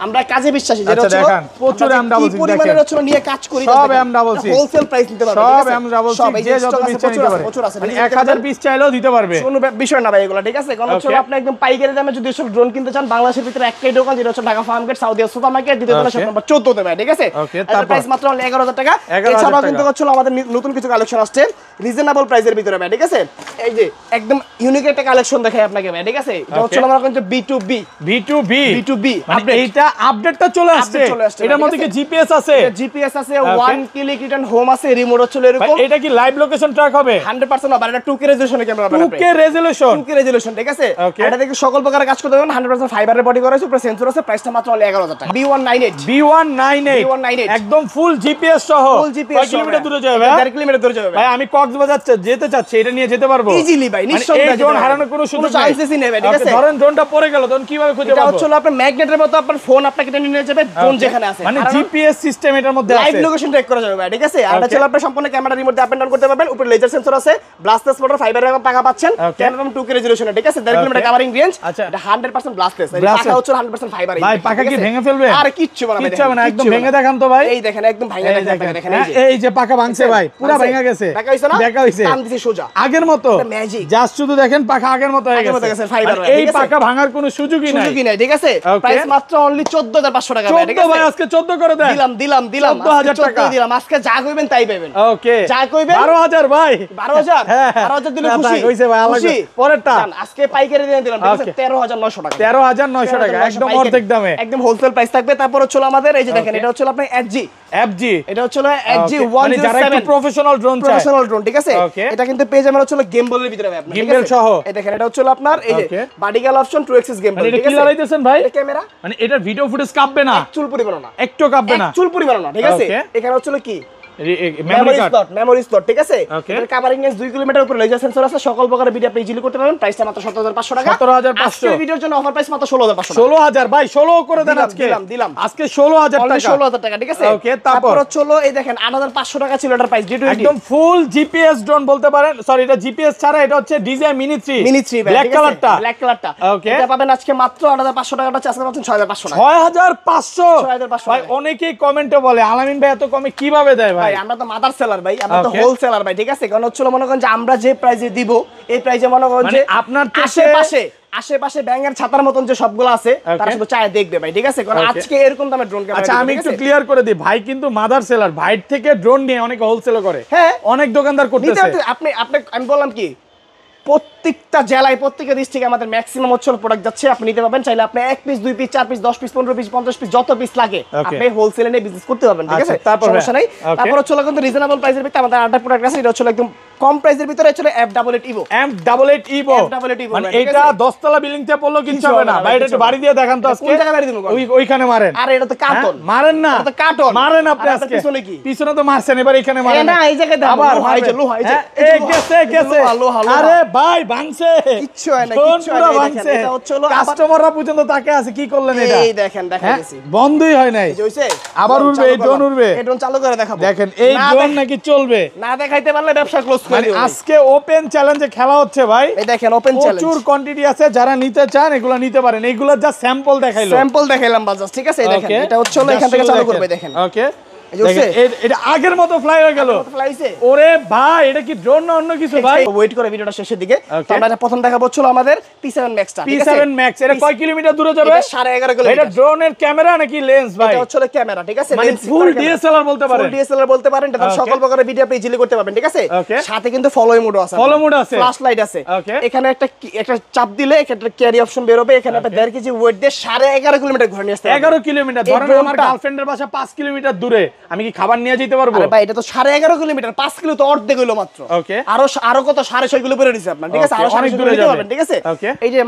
আমরা কাজে বিশ্বাসী, যেটা আচ্ছা, হচ্ছে দেখান, প্রচুর M66 পরিমাণের দেখেন। হচ্ছে নিয়ে কাজ করি, সব M66 হোলসেল প্রাইস নিতে পারবেন, সব ঠিক আছে? M66 সব, এই যে যত stock পিস আছে, নিতে পারে, প্রচুর আছে, মানে নিতে 1000 পারবেন। পিস চাইলেও দিতে পারবে। কোনো বিষয় না ভাই এগুলো, ঠিক আছে? কারণ হচ্ছে Okay. আপনি একদম পাইকারি দামে যদি সব ড্রোন কিনতে চান, বাংলাদেশের ভিতরে একটাই দোকান, যেটা হচ্ছে Dhaka Farmgate, Saudi super market, দ্বিতীয় তলা, Okay. শপ নম্বর 14 তে ভাই, ঠিক আছে? Okay, এটার তারপর? প্রাইস মাত্র অনলি 11000 টাকা। 11,000 এছাড়াও টাকা। কিন্তু হচ্ছে আমাদের নতুন কিছু কালেকশন আসছে রিজনেবল প্রাইসের ভিতরে ভাই, ঠিক আছে? এই যে একদম ইউনিক একটা কালেকশন দেখাই আপনাকে ভাই, ঠিক আছে? এটা হচ্ছে Okay. আমরা কিন্তু B2B, B2B B2B মানে update। এইটা আপডেটটা চলে আসছে, চলে আসছে, এটার ঠিক মধ্যে কি আছে? জিপিএস আছে? জিপিএস আছে, Okay. One click return home আছে, রিমোট হচ্ছে ভাই, এরকম এটা কি লাইভ লোকেশন ট্র্যাক হবে? 100% হবে, আর এটা 2K রেজোলিউশনে ক্যামেরা পাবেন আপনি। 2K রেজোলিউশন 2K রেজোলিউশন, ঠিক আছে? Okay. এটা থেকে সকল প্রকারের কাজ করতে পারবেন, 100% ফাইবারের বডি করা আছে, উপরে সেন্সর আছে, প্রাইসটা মাত্র অনলি 11000 টাকা। B198 B198 একদম ফুল জিপিএস সহ ফুল জিপিএস, কয় কিলোমিটার দূরে যাবে ভাই? 1.5 কিলোমিটার দূরে যাবে ভাই আমি কক্সবাজার যেতে চাচ্ছি, এটা নিয়ে যেতে পারবো ইজিলি ভাই, মানে নিঃসন্দেহে এই ড্রোন হারানোর কোনো সুযোগ নেই, চান্সেসই নেই ভাই, ঠিক Okay, আছে? ধরেন ড্রোনটা পড়ে গেল তখন কিভাবে খুঁজে এটা পাবো? হচ্ছে হলো আপনার ম্যাগনেটের মতো, আপনার ফোন আপনাকে টেনে নিয়ে যাবে ড্রোন Okay. যেখানে আছে, মানে জিপিএস সিস্টেম এটার মধ্যে লাইভ আছে, লোকেশন ট্র্যাক করা যাবে ভাই, ঠিক আছে? আর এটা Okay. হচ্ছে আপনার সম্পূর্ণ ক্যামেরা রিমোট দিয়ে আপ এন্ড ডাউন করতে পারবেন, উপরে লেজার সেন্সর আছে, ব্লাস্টলেস মোটর, ফাইবারের পাকা পাচ্ছেন, Okay. ক্যামেরা 2K রেজোলিউশনে, ঠিক আছে? 1.5 কিলোমিটার Okay. কভারিং রেঞ্জ, আচ্ছা। এটা 100% ব্লাস্টলেস, এই Blastless। পাকা হচ্ছে 100% ফাইবার। ভাই পাকা কি ভেঙে ফেলবে? আর কিচ্ছু না ভাই, কিচ্ছু হবে না, দেখেন, একদম কিচ্ছু ভেঙে হবে না। দেখান তো ভাই। এই দেখেন একদম ভাঙা এই দেখেন, দেখেন, দেখেন হ্যাঁ, এই যে পাকা ভাঙছে ভাই, পুরো ভাঙছে? ভেঙে গেছে, দেখা হইছে না? দেখা হইছে টান দিছে সোজা। আগের মতো এটা magic। জাস্ট শুধু দেখেন পাকা আগের মতো হয়ে আগের মতো গেছে, গেছে, fiber আর হয়ে, এই ঠিক আছে? পাকা ভাঙার কোনো সুযোগই নাই। সুযোগই নাই, ঠিক আছে? Okay. প্রাইস মাত্র অনলি 14500 টাকা ভাই, ঠিক 14 ভাই আছে? আজকে 14 করে দেন। দিলাম 14,000 আজকে 14 টাকা। দিলাম, আজকে যা কইবেন তাই পাবেন। ওকে যা কইবেন 12000 ভাই। 12000 হ্যাঁ, 12000 দিলে না, খুশি থাক, হইছে ভাই, আলাদা। খুশি? পরেরটা জান, আজকে পাইকারি দিয়ে দিলাম, ঠিক আছে? Okay. 13900 টাকা। 13900 টাকা একদম পাইকারি। অর্ধেক দামে। একদম হোলসেল প্রাইস থাকবে। তারপর হচ্ছে হলো আমাদের এই যে দেখেন, Okay. এটা হচ্ছে হলো আপনার FG, এফজি এটা হচ্ছে হলো FG Okay, মানে যারা একটু 107 প্রফেশনাল ড্রোন চায়, প্রফেশনাল ড্রোন, ঠিক আছে? Okay. এটা কিন্তু পেজ আমরা হচ্ছে হলো গেমবলের ভিতরে ভাই আপনার, ঠিক Gimbal আছে? সহ। এই দেখেন, এটা হচ্ছে হলো আপনার এই যে Okay. ভার্টিক্যাল অপশন 2 গেমবল, মানে এটা ঠিক কি আছে? লাগাইতেছেন ভাই? এটা ক্যামেরা মানে এটার ভিডিও ফুটেজ কাঁপবে না, চুল পরিমাণ না, একটু কাঁপবে না, চুল পরিমাণ না, ঠিক আছে? Okay. এখানে হচ্ছে হলো কি মেমরি কার্ড। মেমোরি স্লট, ঠিক আছে? Okay. এটার কভারিং রেঞ্জ 2 কিলোমিটার উপরে লেজার সেন্সর আছে, সকল প্রকারের ভিডিও আপনি ইজিলি করতে পারবেন। প্রাইসটা মাত্র 17500 টাকা। 17,500 আজকের ভিডিওর জন্য অফার প্রাইস মাত্র 16500 টাকা। 16000 ভাই, 16 করে দেন দিলাম, আজকে, দিলাম। আজকে 16000 Only টাকা, 16000 টাকা, ঠিক আছে? Okay, তারপর? হচ্ছে হলো এই দেখেন 8500 টাকা ছিল এটার প্রাইস, D20 একদম ফুল জিপিএস ড্রোন বলতে পারেন, সরি এটা জিপিএস ছাড়া, এটা হচ্ছে ডিজাই মিনি 3 মিনি 3 ব্ল্যাক কালারটা, ব্ল্যাক কালারটা। Okay. এটা পাবেন আজকে মাত্র 8500 টাকাটা, আজকে পাচ্ছেন 6500 টাকা। 6500 6500 ভাই। অনেকেই কমেন্টে বলে আলামিন ভাই এত কমে কিভাবে দেয় ভাই? ভাই আমরা তো মাদার সেলার ভাই, আমরা তো Okay. হোলসেলার ভাই, ঠিক আছে? কারণ হচ্ছে মনে করেন যে আমরা যে প্রাইসে দিব এই প্রাইসে মনে করেন মানে যে আপনার থেকে আশেপাশে আশেপাশে ব্যাঙের ছাতার মতন যে সবগুলো আছে তারা শুধু চায় দেখবে ভাই, ঠিক আছে? কারণ আজকে এরকম দামের ড্রোন ক্যামেরা। আচ্ছা আমি একটু ক্লিয়ার করে দিই, ভাই কিন্তু মাদার সেলার, ভাইট থেকে ড্রোন নিয়ে অনেক হোলসেল করে, হ্যাঁ অনেক দোকানদার করতেছে। আপনি আমি বললাম কি প্রত্যেকটা জেলায় প্রত্যেকটা ডিস্ট্রিক্টে আমাদের ম্যাক্সিমাম হচ্ছে প্রোডাক্ট যাচ্ছে, আপনি নিতে পারবেন। চাইলে আপনি 1 piece 2 piece 4 piece 10 piece 15 piece 50 piece যত পিস লাগে আপনি হোলসেলে নিয়ে বিজনেস করতে পারবেন, ঠিক আছে? সমস্যা নাই। তারপর হচ্ছে কিন্তু রিজনেবল প্রাইসের ভিতরে আমাদের আরেকটা প্রোডাক্ট আছে, এটা হচ্ছে একদম কম প্রাইসের ভিতরে হচ্ছে F88 Evo। F88 Evo মানে এটা 10 তলা বিল্ডিং তে পড়লো কিছু হবে না ভাই, এটা একটু বাড়ি দিয়ে দেখান তো আজকে। কোন জায়গায় বাড়ি দিমু? ওইখানে মারেন। আরে এটা তো কার্টন। মারেন না, এটা তো কার্টন। মারেন আপনি আজকে। পিছনে কি? পিছনে তো মারছেন, এবার এখানে মারেন না, এই জায়গায় দাও। আবার লোহা, এই যে লোহা, এই যে এই গেছে। আরে ভাই ভাঙছে, কিচ্ছু হয় না, কিচ্ছু হয় না। ভাঙছে, এটা হচ্ছে হলো কাস্টমাররা পর্যন্ত তাকে আছে, কি করলেন এটা? এই দেখেন দেখাইতেছি, বন্ধই হয় নাই। এই যে হইছে, আবার উড়বে, এই ড্রোন উড়বে। এই ড্রোন চালু করে দেখাবো। দেখেন এই ড্রোন নাকি চলবে, না দেখাইতে পারলে ব্যবসা ক্লোজ করে মানে দিও। আজকে ওপেন চ্যালেঞ্জে খেলা হচ্ছে ভাই। এই দেখেন ওপেন চ্যালেঞ্জ, প্রচুর কোয়ান্টিটি আছে, যারা নিতে চান এগুলো নিতে পারেন। এইগুলো যা স্যাম্পল দেখাইলো, স্যাম্পল দেখাইলাম বাজার, ঠিক আছে? এই দেখেন এটা হচ্ছে হলো এখান থেকে চালু করবে, দেখেন। ওকে, এই যে হচ্ছে এটা আগের মতো ফ্লাই হয়ে গেল। ফ্লাইছে। ওরে ভাই এটা কি ড্রোন না অন্য কিছু ভাই? ওয়েট করে ভিডিওটা শেষের দিকে তো আমরা প্রথম দেখাবো হচ্ছে আমাদের P7 Max টা, ঠিক আছে? P7 Max এটা কয় কিলোমিটার দূরে যাবে? এটা 11.5 কিলোমিটার। এটা ড্রোনের ক্যামেরা নাকি লেন্স ভাই? এটা হচ্ছে ক্যামেরা, ঠিক আছে? মানে ফুল ডিএসএলআর বলতে পারেন। ফুল ডিএসএলআর বলতে পারেন। এটা সকল প্রকারের ভিডিও আপনি ইজিলি করতে পারবেন, ঠিক আছে? সাথে কিন্তু ফলো মোড আছে, ফলো মোড আছে, ফ্ল্যাশ লাইট আছে। এখানে একটা চাপ দিলে একটা ক্যারি অপশন বের হবে। এখানে আপনি 1.5 কেজি ওয়েট দিয়ে 11.5 কিলোমিটার ঘুরে নিয়ে আসতে পারবেন। 11 কিলোমিটার। ধরেন আমার গার্লফ্রেন্ডের বাসা 5 কিলোমিটার দূরে, আমি কি খাবার নিয়ে যেতে পারবো? আরে ভাই এটা তো 11.5 কিলোমিটার, 5 কিলো তো অর্ধেক হইলো মাত্র। ওকে, আরো কত 6.5 কিলো বের হইছে আপনার, ঠিক আছে? আরো অনেক 6.5 দূরে যেতে পারবেন, ঠিক আছে? এই যে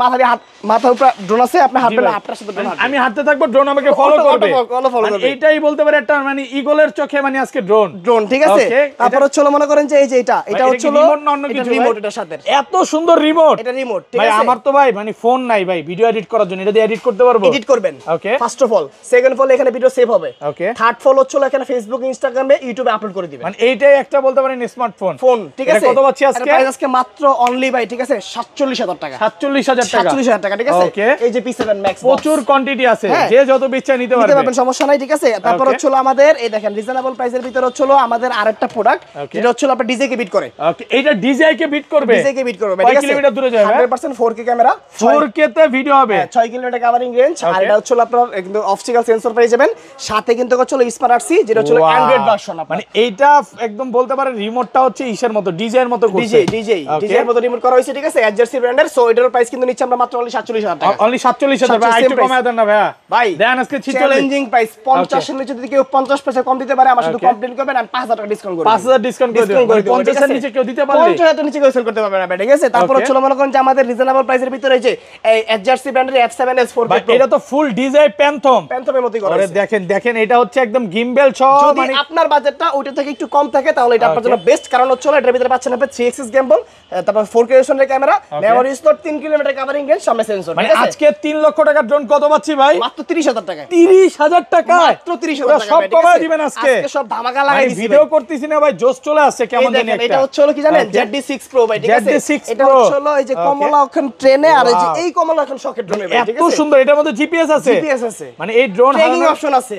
মাথার উপর ড্রোন আছে, আপনি হাত দিলে আপনার সাথে ড্রোন হাঁটবে। আমি হাঁটতে থাকবো, ড্রোন আমাকে ফলো করবে। করবে। এইটাই বলতে পারে একটা মানে ইগলের চোখে মানে আজকে ড্রোন, ঠিক আছে? তারপর হচ্ছে মনে করেন যে এই যে এটা হচ্ছে রিমোট না অন্য কিছু? রিমোট, এটার সাথে এত সুন্দর রিমোট। এটা রিমোট, ঠিক ভাই আছে? আমার তো ভাই মানে ফোন নাই ভাই ভিডিও এডিট করার জন্য, এটা দিয়ে এডিট করতে পারবো? এডিট করবেন। Okay, first of all, second of all এখানে ভিডিও সেভ হবে। ওকে, থার্ড অফ অল হচ্ছে এখানে ফেসবুক, ইনস্টাগ্রামে, ইউটিউবে আপলোড করে দিবেন। মানে এইটাই একটা বলতে পারেন স্মার্টফোন ফোন, ঠিক আছে? কত পাচ্ছি আজকে? প্রাইস আজকে মাত্র অনলি ভাই, ঠিক আছে? 47,000 টাকা। 47,000 টাকা। 47,000 টাকা, ঠিক আছে? এই যে P7 Max প্রচুর কোয়ান্টিটি আছে, যে যত ইচ্ছা নিতে পারবেন, সমস্যা নাই, ঠিক আছে? তারপর হচ্ছে আমাদের এই দেখেন রিজনেবল প্রাইসের ভিতর হচ্ছে আমাদের আরেকটা প্রোডাক্ট, যেটা হচ্ছে আপনার ডিজে কে বিট করে। ওকে, এটা ডিজে কে বিট করবে? ডিজে কে বিট করবে, ঠিক আছে? কয় কিলোমিটার দূরে যাবে? 100% 4K ক্যামেরা, 4K তে ভিডিও হবে, 6 কিলোমিটার কভারিং রেঞ্জ। আর এটা হচ্ছে আপনার কিন্তু অপটিক্যাল সেন্সর পেয়ে যাবেন, সাথে কিন্তু হচ্ছে স্মার্ট আরসি, যেটা হচ্ছে অ্যান্ড্রয়েড ভার্সন। মানে এইটা একদম বলতে পারেন রিমোটটা হচ্ছে ইসের মতো, ডিজে এর মতো করছে। ডিজে এর মতো রিমোট করা হয়েছে, ঠিক আছে? এজারসি ব্র্যান্ডের। সো এটার প্রাইস কিন্তু নিচ্ছে আমরা মাত্র অনলি 47,000 টাকা। অনলি 47,000 ভাই, একটু কমায় দেন না ভাইয়া। ভাই দেন আজকে চ্যালেঞ্জিং প্রাইস 50 এর নিচে যদি কেউ 50% কম দিতে পারে, আমার শুধু কমপ্লেইন করবেন, আমি 5,000 টাকা ডিসকাউন্ট করব। 5,000 ডিসকাউন্ট করে দিবেন। 50 এর নিচে কেউ দিতে পারলে 50,000 এর নিচে কেউ সেল করতে পারবে না, ঠিক আছে? তারপর হচ্ছে মনে করেন যে আমাদের রিজনেবল প্রাইসের ভিতরে এই যে এই এজারসি ব্র্যান্ডের F7s 4K ভাই, এটা তো ফুল ডিজে প্যান্থমের মতই করা আরে হয়েছে। দেখেন এটা হচ্ছে একদম গিম্বেল সহ। যদি মানে আপনার বাজেটটা ওইটা থেকে একটু কম থাকে তাহলে এটা আপনার জন্য বেস্ট, কারণ হচ্ছে এটার ভিতরে পাচ্ছেন আপনি 3 axis gimbal, তারপর 4K রেজোলিউশনের camera, memory store, 3 kilometre covering range, সামনে সেন্সর, মানে ঠিক আছে? আজকে 3 লক্ষ টাকার ড্রোন কত পাচ্ছি ভাই? মাত্র 30,000 টাকায়। 30,000 টাকা, মাত্র 30,000 টাকা। সব কমায় দিবেন আজকে। সব ধামাকা লাগাই দিছি। ভিডিও করতেছি না ভাই, জোস চলে আসছে কেমন জানি একটা। এটা হচ্ছে কি জানেন? ZD6 Pro ভাই, ঠিক আছে? ZD6 এটা Pro। হচ্ছে এই যে কমলা এখন ট্রেনে, আর এই কমলা এখন শকের ড্রোনে ভাই, ঠিক এত আছে? সুন্দর, এটার মধ্যে জিপিএস আছে, জিপিএস আছে, মানে এই ড্রোন ট্র্যাকিং অপশন আছে,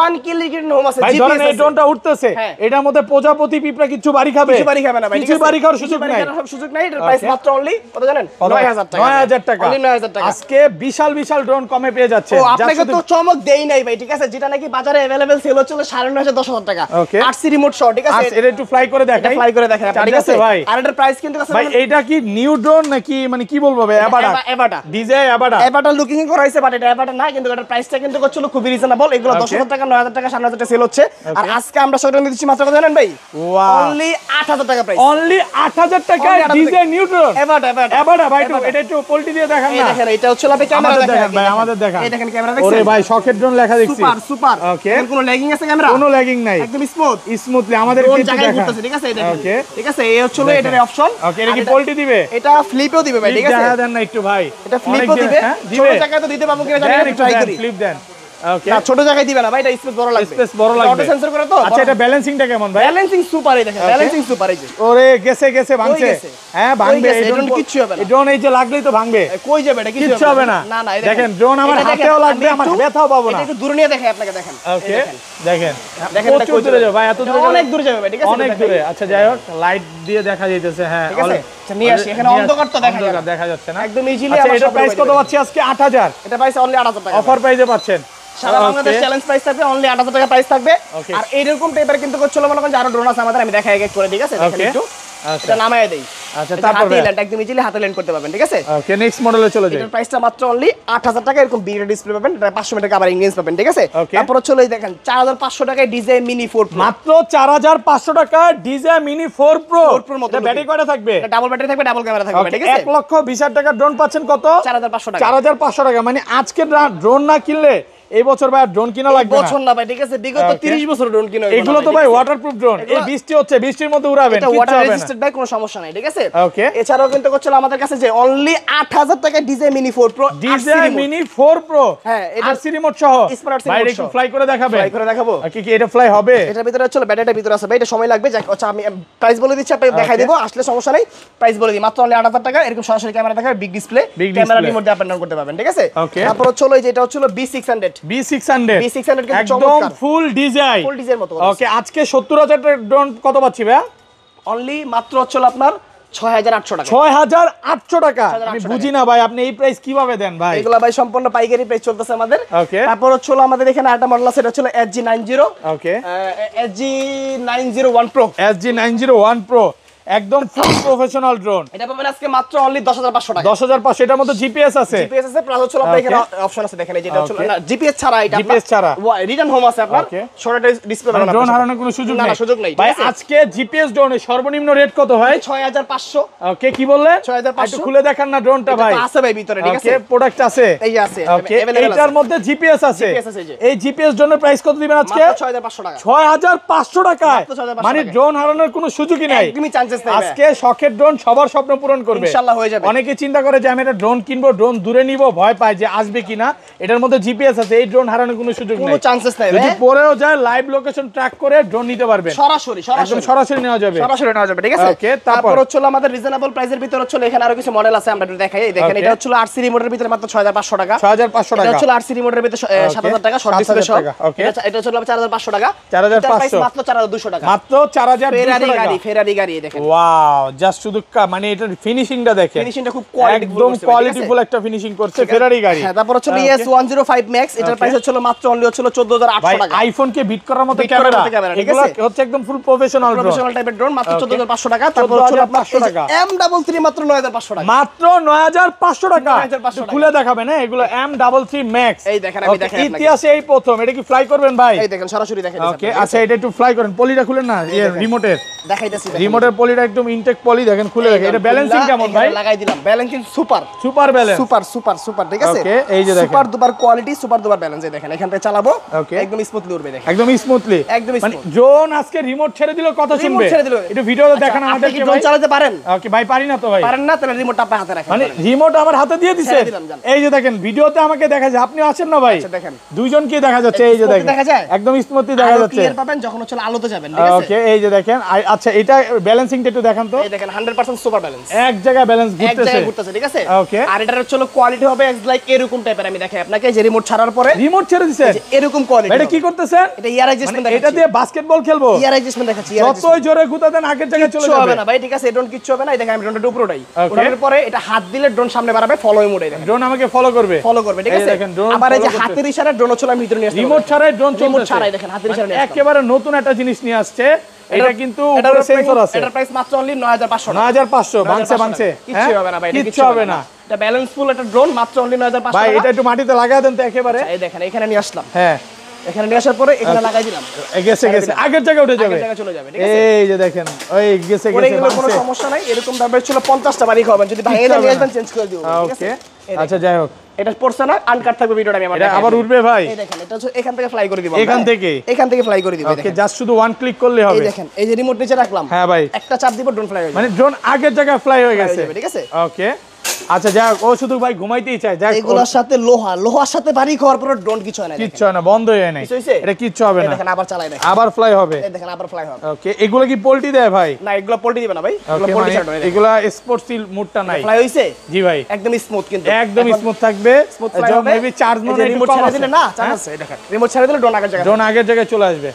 1 কিলোমিটার নোম আছে, ভাই ধরেন জিপিএস এই ড্রোনটা উঠতেছে, এটার মধ্যে প্রজাপতি পিঁপড়া কিছু বাড়ি খাবে? কিছু বাড়ি খাবে না ভাই, কিছু বাড়ি খাওয়ার সুযোগ নাই, সুযোগ নাই। এটার প্রাইস মাত্র অনলি কত জানেন? 9,000 টাকা। 9,000 টাকা, অনলি 9,000 টাকা। আজকে বিশাল ড্রোন কমে পেয়ে যাচ্ছে। ও আপনাকে তো চমক দেই নাই ভাই, ঠিক আছে? যেটা নাকি বাজারে अवेलेबल সেল হচ্ছে 9,500 10,000 টাকা। 8C রিমোট সহ, ঠিক আছে? এটা একটু ফ্লাই করে দেখাই, ফ্লাই করে দেখেন আপনি, ঠিক আছে ভাই? আর এটার প্রাইস কিন্তু আছে ভাই এইটা কি নিউ ড্রোন নাকি মানে কি বলবো ভাই? এবাটা ডিজে এবাটা লুকিং করা হয়েছে, বাট এটা এবাটা না, কিন্তু এটার প্রাইসটা কিন্তু হচ্ছিল খুবই রিজনেবল। এগুলো 10,000 টাকা, 9,000 টাকা, 7,000 টাকা সেল হচ্ছে। আর আজকে আমরা সেটা দিচ্ছি মাত্র কত জানেন ভাই? অনলি 8,000 টাকা প্রাইস। অনলি 8,000 টাকা ডিজে নিউ ড্রোন। এবাটা ভাই এটা একটু পোল্টি দিয়ে দেখান না। এই দেখেন, এটা হচ্ছে আপনি ক্যামেরা দেখেন ভাই, আমাদের দেখান। এই দেখেন ক্যামেরা দেখছেন? ওরে ভাই শকের ড্রোন লেখা দেখছি, সুপার। ওকে, কোনো ল্যাগিং আছে ক্যামেরা? কোনো ল্যাগিং নাই, একদম স্মুথলি আমাদের কোন কিছু জায়গায় দেখা ঘুরতেছে, ঠিক আছে? এই দেখেন, ওকে, ঠিক আছে? এই হচ্ছে এটার অপশন। ওকে, এটা কি পোল্টি দিবে? এটা ফ্লিপও দিবে ভাই, ঠিক আছে? দেখা দেন না একটু ভাই, এটা ফ্লিপও দিবে। ছোট জায়গায় তো দিতে পাবো কিনা জানি না, ট্রাই করি। ফ্লিপ দেন। ওকে, না ছোট জায়গায় দিবে না ভাই, এটা স্পেস বড় লাগবে, স্পেস বড় লাগবে, অটো সেন্সর করে তো। আচ্ছা, এটা ব্যালেন্সিংটা কেমন ভাই? ব্যালেন্সিং সুপার, এই দেখেন ব্যালেন্সিং সুপার। এই যে ওরে গেছে ভাঙছে, হ্যাঁ ভাঙবে, এই ড্রোন কিচ্ছু হবে না। এই ড্রোন এই যে লাগলেই তো ভাঙবে, কই যাবে এটা? কিচ্ছু হবে না। না দেখেন ড্রোন আমার হাতেও লাগবে, আমার ব্যথাও পাবো না। এটা একটু দূরে নিয়ে দেখে আপনাকে, দেখেন। ওকে, দেখেন এটা কত দূরে যাবে ভাই? এত দূরে, অনেক দূরে যাবে ভাই, ঠিক আছে? অনেক দূরে। আচ্ছা যাই হোক, লাইট দিয়ে দেখা যাইতেছে, হ্যাঁ ঠিক আছে? নিয়ে আসি, এখানে অন্ধকার তো দেখা যাচ্ছে না একদম ইজিলি। আচ্ছা এটা প্রাইস কত পাচ্ছি আজকে? 8000। এটা প্রাইস অনলি 8000 টাকা, অফার প্রাইসে পাচ্ছেন। সারা বাংলাদেশ চ্যালেঞ্জ প্রাইস থাকবে, অনলি 8000 টাকা প্রাইস থাকবে। আর এইরকম টাইপের কিন্তু চলো মনে করেন যে আরো ড্রোন আছে আমাদের, আমি দেখাই এক এক করে, ঠিক আছে? দেখেন একটু এটা নামায় দেই। আচ্ছা তারপর একদম ইজিলি হাতে ল্যান্ড করতে পারবেন, ঠিক আছে? ওকে নেক্সট মডেলে চলে যাই। এটার প্রাইসটা মাত্র অনলি 8000 টাকা, এরকম বিগ ডিসপ্লে পাবেন, এটা 500 মিটার কভার ইংলিশ পাবেন, ঠিক আছে? তারপর চলে দেখেন 4500 টাকায় ডিজাই মিনি 4 প্রো, মাত্র 4500 টাকা ডিজাই মিনি 4 প্রো। এটা ব্যাটারি কয়টা থাকবে? এটা ডাবল ব্যাটারি থাকবে, ডাবল ক্যামেরা থাকবে, ঠিক আছে? 1,20,000 টাকা ড্রোন পাচ্ছেন কত? 4500 টাকা। 4500 টাকা, মানে আজকে ড্রোন না কিনলে এই বছর ভাই ড্রোন কিনা লাগবে না। বছর না ভাই, ঠিক আছে? বিগত 30 বছর ড্রোন কিনা হইলো। এগুলো তো ভাই ওয়াটারপ্রুফ ড্রোন, এই বৃষ্টি হচ্ছে বৃষ্টির মধ্যে উড়াবেন, এটা কিচ্ছু ওয়াটার হবে না। রেজিস্ট্যান্ট ভাই, কোনো সমস্যা নাই, ঠিক আছে? ওকে এছাড়াও কিন্তু হচ্ছে আমাদের কাছে যে অনলি 8000 টাকা ডিজাই মিনি 4 প্রো, ডিজাই মিনি 4 প্রো, হ্যাঁ এটা আরসি রিমোট সহ। স্মার্ট ভাই একটু ফ্লাই করে দেখাবে? ফ্লাই করে দেখাবো। কি এটা ফ্লাই হবে? এটার ভিতরে হচ্ছে ব্যাটারিটার ভিতরে আছে ভাই, এটা সময় লাগবে। আচ্ছা আমি প্রাইস বলে দিচ্ছি, আপনি দেখাই দেব, আসলে সমস্যা নাই। প্রাইস বলে দিই, মাত্র অনলি 8000 টাকা, এরকম সরাসরি ক্যামেরা দেখাবে, বিগ ডিসপ্লে, ক্যামেরা রিমোট দিয়ে আপনি করতে পারবেন, ঠিক আছে? তারপর হচ্ছে যেটা হচ্ছে B600 B600 কিন্তু একদম ফুল ডিজাইন, ফুল ডিজাইন মতো। ওকে আজকে 70000 টাকার ড্রোন কত পাচ্ছি ভাই? অনলি মাত্র হচ্ছে আপনার 6800 টাকা। 6800 টাকা। আমি বুঝি না ভাই, আপনি এই প্রাইস কিভাবে দেন ভাই? এগুলা ভাই সম্পূর্ণ পাইকারি প্রাইস চলতেছে আমাদের। ওকে তারপর হচ্ছে আমাদের এখানে আরেকটা মডেল আছে, এটা হচ্ছে SG90, ওকে SG901 Pro, SG901 Pro, একদম ফুল প্রফেশনাল ড্রোন। এটা পাবেন আজকে মাত্র অনলি 10500 টাকা। 10500, এটার মধ্যে জিপিএস আছে? জিপিএস আছে, প্লাস হচ্ছে আপনার এখানে অপশন আছে, দেখেন এই যেটা হচ্ছে না জিপিএস ছাড়া, এটা জিপিএস ছাড়া রিটার্ন হোম আছে আপনার, ছোট ডিসপ্লে পাবেন, ড্রোন হারানোর কোনো সুযোগ নেই। না সুযোগ নেই ভাই আজকে জিপিএস ড্রোনের সর্বনিম্ন রেট কত ভাই? 6500। ওকে কি বললেন? 6500। একটু খুলে দেখান না ড্রোনটা ভাই। এটা আছে ভাই ভিতরে, ঠিক আছে? ওকে প্রোডাক্ট আছে, এই যে আছে, ওকে এটার মধ্যে জিপিএস আছে। এই জিপিএস ড্রোনের প্রাইস কত দিবেন আজকে? মাত্র 6500 টাকা। 6500 টাকায়, মাত্র 6500 মানে টাকায়। ড্রোন হারানোর কোনো সুযোগই নাই, একদমই চান্সেস নাই। আজকে শখের ড্রোন সবার স্বপ্ন পূরণ করবে, ইনশাআল্লাহ হয়ে যাবে। অনেকে চিন্তা করে যে আমি একটা ড্রোন কিনবো, ড্রোন দূরে নিব, ভয় পায় যে আসবে কিনা। এটার মধ্যে জিপিএস আছে, এই ড্রোন হারানোর কোনো সুযোগ কোনো নাই, চান্সেস নাই। যদি পরেও যায় লাইভ লোকেশন ট্র্যাক করে ড্রোন নিতে পারবেন, সরাসরি একদম সরাসরি নেওয়া যাবে, সরাসরি নেওয়া যাবে, ঠিক আছে? ওকে তারপর হচ্ছে আমাদের রিজনেবল প্রাইসের ভিতরে হচ্ছে এখানে আরো কিছু মডেল আছে, আমরা একটু দেখাই। এই দেখেন এটা হচ্ছে আরসি রিমোটের ভিতরে মাত্র 6500 টাকা। 6500 এটা টাকা হচ্ছে আরসি রিমোটের ভিতরে 7000 টাকা, শর্ট ডিসপ্লে সহ। এটা হচ্ছে 4500 টাকা। 4500 মাত্র 4200 টাকা, মাত্র 4200 টাকা। ফেরারি গাড়ি দেখেন, ওয়াও জাস্ট শুধু মানে এটার ফিনিশিংটা দেখেন, ফিনিশিংটা খুব কোয়ালিটিফুল, একদম কোয়ালিটিফুল একটা ফিনিশিং করছে ফেরারি গাড়ি। হ্যাঁ তারপর হচ্ছে ES105 Max, এটার প্রাইস হচ্ছে মাত্র অনলি হচ্ছে 14800 টাকা। আইফোন কে বিট করার মতো ক্যামেরা, এগুলো হচ্ছে একদম ফুল প্রফেশনাল টাইপের ড্রোন, মাত্র 14500 টাকা। তারপর হচ্ছে আপনার M33 মাত্র 9500 টাকা, মাত্র 9500 টাকা। খুলে দেখাবেন হ্যাঁ, এগুলো M33 Max। এই দেখেন আমি দেখাই আপনাকে, ইতিহাসে এই প্রথম। এটা কি ফ্লাই করবেন ভাই? এই দেখেন সরাসরি দেখেন। ওকে আচ্ছা এটা একটু ফ্লাই করেন, পলিটা খুলেন না, রিমোটের দেখাইতেছি। রিমোটের পলিটা একদম ইনটেক পলি, দেখেন খুলে দেখেন। এটা ব্যালেন্সিং কেমন ভাই? লাগাই দিলাম, balancing super super balance, super super super, ঠিক আছে? ওকে এই যে দেখেন সুপার দুবার কোয়ালিটি, সুপার দুবার ব্যালেন্স। এই দেখেন এখান থেকে চালাবো, ওকে একদম স্মুথলি উঠবে, দেখেন একদম স্মুথলি, একদম মানে স্মুথ। ড্রোন আজকে রিমোট ছেড়ে দিল, কথা শুনবে, একটু ভিডিওতে দেখান আপনি আমাদেরকে কি ড্রোন ভাই। চালাতে পারেন? ওকে ভাই পারি না তো ভাই। পারেন না, তাহলে রিমোটটা আপনার হাতে রাখেন। মানে রিমোট আমার হাতে দিয়ে দিছে, ছেড়ে দিলাম, যান। এই যে দেখেন ভিডিওতে আমাকে দেখা যায়, আপনি আছেন না ভাই? আচ্ছা দেখেন দুইজন কি দেখা যাচ্ছে, এই যে দেখেন দেখা যায়, একদম স্মুথলি দেখা আরো যাচ্ছে। ক্লিয়ার পাবেন যখন হচ্ছে আলোতে যাবেন, ঠিক আছে? ওকে এই যে দেখেন আচ্ছা এটা ব্যালেন্সিংটা একটু দেখান তো। এই দেখেন 100% সুপার ব্যালেন্স, এক জায়গায় ব্যালেন্স এক ঘুরতেছে, জায়গায় ঘুরতেছে, ঠিক আছে? ওকে আর এটার হচ্ছে কোয়ালিটি হবে লাইক এরকম টাইপের। আমি দেখাই আপনাকে, যে রিমোট ছাড়ার পরে রিমোট ছেড়ে দিছেন, এরকম কোয়ালিটি। এটা কি করতেছেন? এটা ইয়ার অ্যাডজাস্টমেন্ট মানে দেখাচ্ছি, এটা দিয়ে বাস্কেটবল খেলবো? ইয়ার অ্যাডজাস্টমেন্ট দেখাচ্ছি। যতই জোরে গুতা দেন আগের জায়গায় চলে কিচ্ছু যাবে, হবে না ভাই, ঠিক আছে? ড্রোন কিচ্ছু হবে না। এই দেখেন আমি ড্রোনটা উপরে উঠাই, Okay. ওঠানোর পরে এটা হাত দিলে ড্রোন সামনে বাড়াবে, ফলো মোডে দেখেন, ড্রোন আমাকে ফলো করবে, ফলো করবে, ঠিক এই যে আছে? দেখেন ড্রোন আবার এই যে follow হাতের ইশারায় ড্রোন হচ্ছে আমি ভিতরে নিয়ে আসতে রিমোট ছাড়াই ড্রোন রিমোট চলতেছে, ছাড়াই দেখেন হাতের ইশারায় নিয়ে আসলাম। একেবারে নতুন একটা জিনিস নিয়ে আসছে। এটা কিন্তু উপরে সেন্সর আছে। এটার প্রাইস মাত্র অনলি 9500 টাকা। 9500 ভাঙছে কিচ্ছু হবে না ভাই, এটা কিচ্ছু হবে না। এটা ব্যালেন্সফুল একটা ড্রোন, মাত্র অনলি 9500 টাকা। ভাই এটা একটু মাটিতে লাগায় দেন তো একেবারে। এই দেখেন এখানে নিয়ে আসলাম, হ্যাঁ এখানে নিয়ে আসার পরে এখানে লাগাই দিলাম, গেছে আগের জায়গায় উঠে যাবে, আগের জায়গায় চলে যাবে, ঠিক আছে? এই যে দেখেন ওই গেছে পরে এগুলো কোনো সমস্যা নাই। এরকম দামে ছিল 50টা বাড়ি খাবেন, যদি ভাঙে যায় নিয়ে আসবেন, চেঞ্জ করে দিব, ঠিক আছে? ওকে আচ্ছা যাই হোক, এটা পড়ছে না, আনকাট থাকবে ভিডিওটা, আমি আমার এটা আবার উঠবে ভাই। এই দেখেন এটা হচ্ছে এখান থেকে ফ্লাই করে দিব, এখান থেকে ফ্লাই করে দিব। ওকে জাস্ট শুধু ওয়ান ক্লিক করলে এই হবে। দেখেন এই যে রিমোট নিচে রাখলাম, হ্যাঁ ভাই একটা চাপ দিব, ড্রোন ফ্লাই হয়ে যাবে, মানে ড্রোন আগের জায়গায় ফ্লাই হয়ে গেছে, ঠিক আছে? ওকে আচ্ছা যাই হোক, ও শুধু ভাই ঘুমাইতেই চায়, যাক এগুলোর সাথে লোহার সাথে বাড়ি খাওয়ার পরে ড্রোন কিছু হয় না, কিচ্ছু হয় না, বন্ধ হয়ে নাই, কিছু হইছে? এটা কিচ্ছু হবে এই না, দেখেন আবার চালাই দেখেন, আবার ফ্লাই হবে, এই দেখেন আবার ফ্লাই হবে। ওকে এগুলো কি পোল্টি দেয় ভাই? না এগুলো পোল্টি দিবে না ভাই, এগুলো ওকে পোল্টি মানে ছাড়বে না। এগুলা স্পোর্টস মুডটা নাই, ফ্লাই হইছে জি ভাই একদম স্মুথ, কিন্তু একদম স্মুথ থাকবে, স্মুথ ফ্লাই হবে। মেবি চার্জ মনে রিমোট ছেড়ে দিলে না, চার্জ আছে, এই দেখেন রিমোট ছেড়ে দিলে ড্রোন আগের জায়গায় ড্রোন আগের জায়গায় চলে আসবে।